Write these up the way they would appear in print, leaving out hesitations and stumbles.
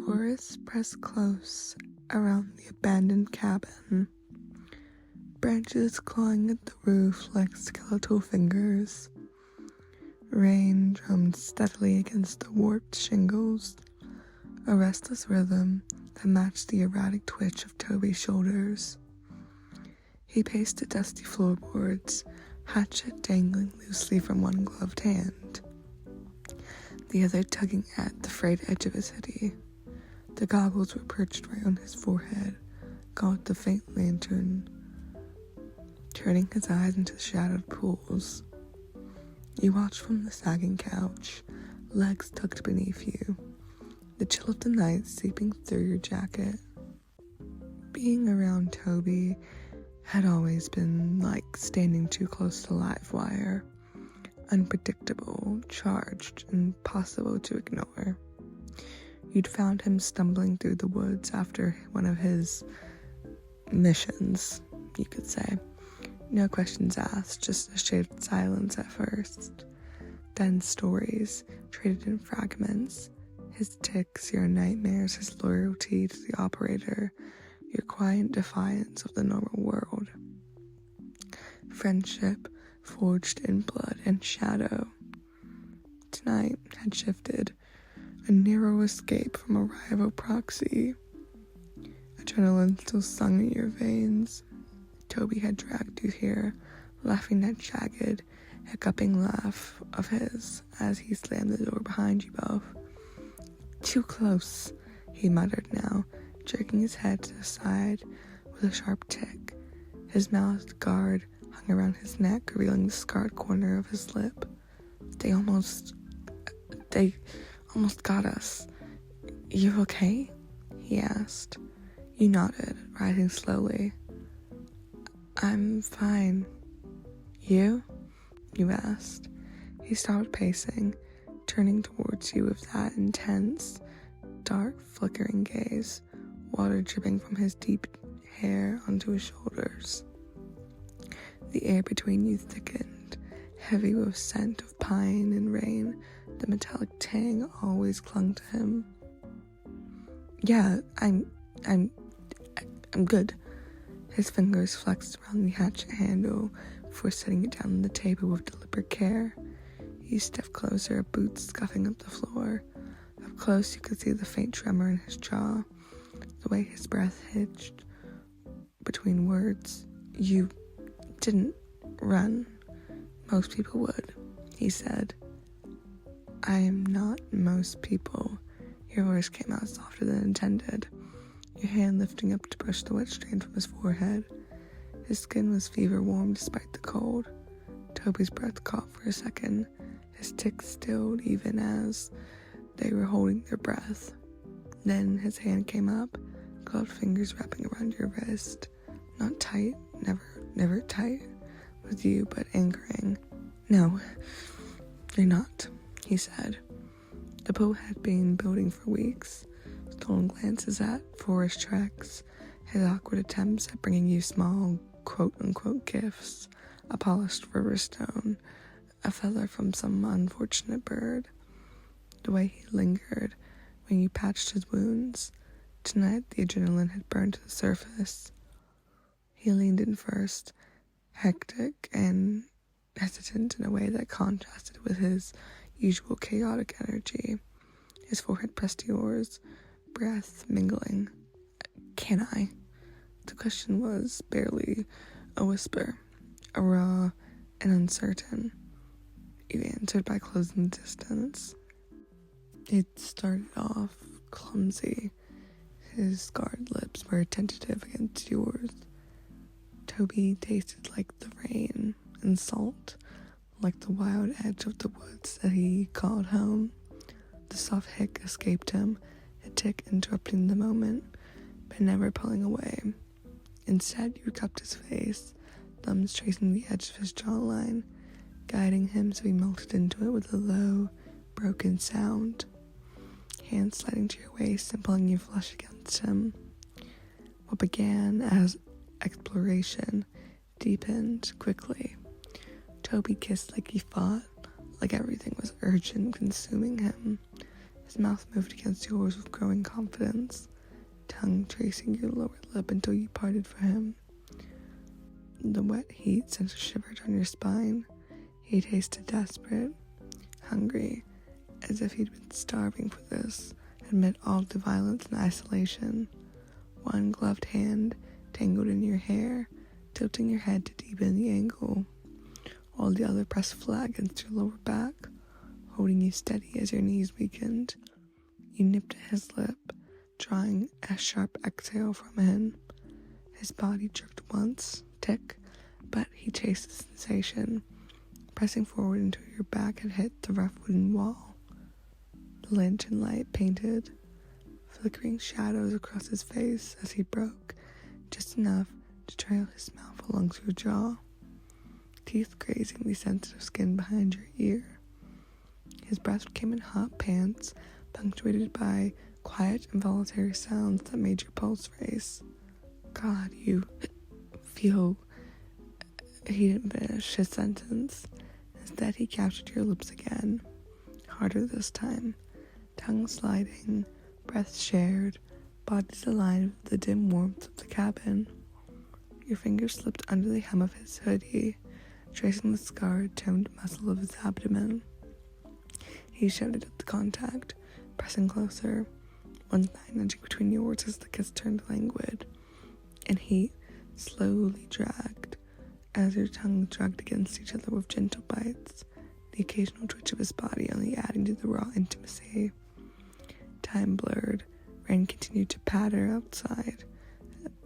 forest pressed close around the abandoned cabin, branches clawing at the roof like skeletal fingers. Rain drummed steadily against the warped shingles, a restless rhythm that matched the erratic twitch of Toby's shoulders. He paced the dusty floorboards, hatchet dangling loosely from one gloved hand, the other tugging at the frayed edge of his hoodie. The goggles were perched right on his forehead, caught the faint lantern, turning his eyes into the shadowed pools. You watched from the sagging couch, legs tucked beneath you, the chill of the night seeping through your jacket. Being around Toby had always been like standing too close to live wire, unpredictable, charged, impossible to ignore. You'd found him stumbling through the woods after one of his missions, you could say. No questions asked, just a shade of silence at first. Then stories, traded in fragments. His tics, your nightmares, his loyalty to the operator, your quiet defiance of the normal world. Friendship, forged in blood and shadow. Tonight had shifted, a narrow escape from a rival proxy. Adrenaline still sung in your veins. Toby had dragged you here, laughing that jagged, hiccuping laugh of his as he slammed the door behind you both. Too close, he muttered now, jerking his head to the side with a sharp tick. His mouthed guard hung around his neck, revealing the scarred corner of his lip. They almost got us. You okay? He asked. You nodded, rising slowly. I'm fine. You? You asked. He stopped pacing, turning towards you with that intense, dark, flickering gaze, water dripping from his deep hair onto his shoulders. The air between you thickened, heavy with scent of pine and rain. The metallic tang always clung to him. Yeah, I'm good. His fingers flexed around the hatchet handle before setting it down on the table with deliberate care. He stepped closer, boots scuffing up the floor. Up close, you could see the faint tremor in his jaw, the way his breath hitched between words. You didn't run. Most people would, he said. I am not most people. Your voice came out softer than intended, your hand lifting up to brush the wet stain from his forehead. His skin was fever-warm despite the cold. Toby's breath caught for a second, his tics stilled even as they were holding their breath. Then his hand came up, gloved fingers wrapping around your wrist. Not tight, never tight with you, but anchoring. No, you're not, he said. The pull had been building for weeks. Stolen glances at forest treks, his awkward attempts at bringing you small, quote-unquote gifts, a polished river stone, a feather from some unfortunate bird. The way he lingered when you patched his wounds. Tonight the adrenaline had burned to the surface. He leaned in first, hectic and hesitant in a way that contrasted with his usual chaotic energy. His forehead pressed to yours, breath mingling. Can I? The question was barely a whisper, a raw and uncertain. You answered by closing the distance. It started off clumsy. His scarred lips were tentative against yours. Toby tasted like the rain and salt, like the wild edge of the woods that he called home. The soft hic escaped him, a tick interrupting the moment, but never pulling away. Instead, you cupped his face, thumbs tracing the edge of his jawline, guiding him so he melted into it with a low, broken sound. Hands sliding to your waist and pulling you flush against him. What began as exploration deepened quickly. Toby kissed like he fought, like everything was urgent, consuming him. His mouth moved against yours with growing confidence, tongue tracing your lower lip until you parted for him. The wet heat sent a shiver down your spine. He tasted desperate, hungry, as if he'd been starving for this, amid all the violence and isolation. One gloved hand tangled in your hair, tilting your head to deepen the angle, while the other pressed flat against your lower back, holding you steady as your knees weakened. You nipped at his lip, drawing a sharp exhale from him. His body jerked once, tick, but he chased the sensation, pressing forward until your back had hit the rough wooden wall. The lantern light painted flickering shadows across his face as he broke, just enough to trail his mouth along your jaw, teeth grazing the sensitive skin behind your ear. His breath came in hot pants, punctuated by quiet, involuntary sounds that made your pulse race. God, you feel... He didn't finish his sentence. Instead, he captured your lips again, harder this time, tongue sliding, breath shared, bodies aligned with the dim warmth of the cabin. Your fingers slipped under the hem of his hoodie, tracing the scarred, toned muscle of his abdomen. He shouted at the contact, pressing closer, one thigh nudging between yours as the kiss turned languid, and heat slowly dragged as your tongues dragged against each other with gentle bites, the occasional twitch of his body only adding to the raw intimacy. Time blurred, rain continued to patter outside,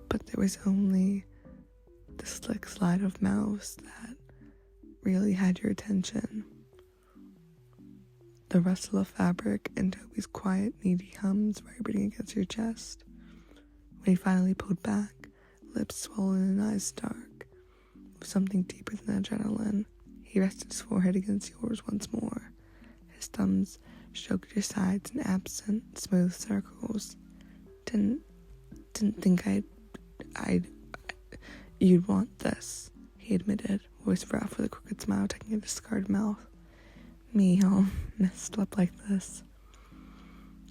but there was only the slick slide of mouths that really had your attention. The rustle of fabric and Toby's quiet, needy hums vibrating against your chest. When he finally pulled back, lips swollen and eyes dark, with something deeper than adrenaline, he rested his forehead against yours once more. His thumbs stroked your sides in absent, smooth circles. Didn't think you'd want this, he admitted, voice rough with a crooked smile tugging at his scarred mouth. Me all messed up like this.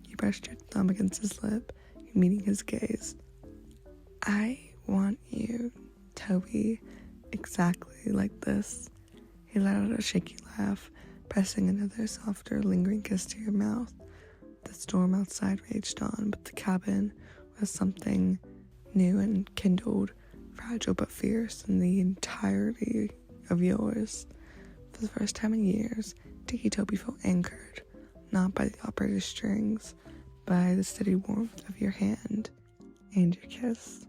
You brushed your thumb against his lip, meeting his gaze. I want you, Toby, exactly like this. He let out a shaky laugh, pressing another softer, lingering kiss to your mouth. The storm outside raged on, but the cabin was something new and kindled, fragile but fierce, in the entirety of yours. For the first time in years, Toby felt anchored, not by the operator's strings, by the steady warmth of your hand and your kiss.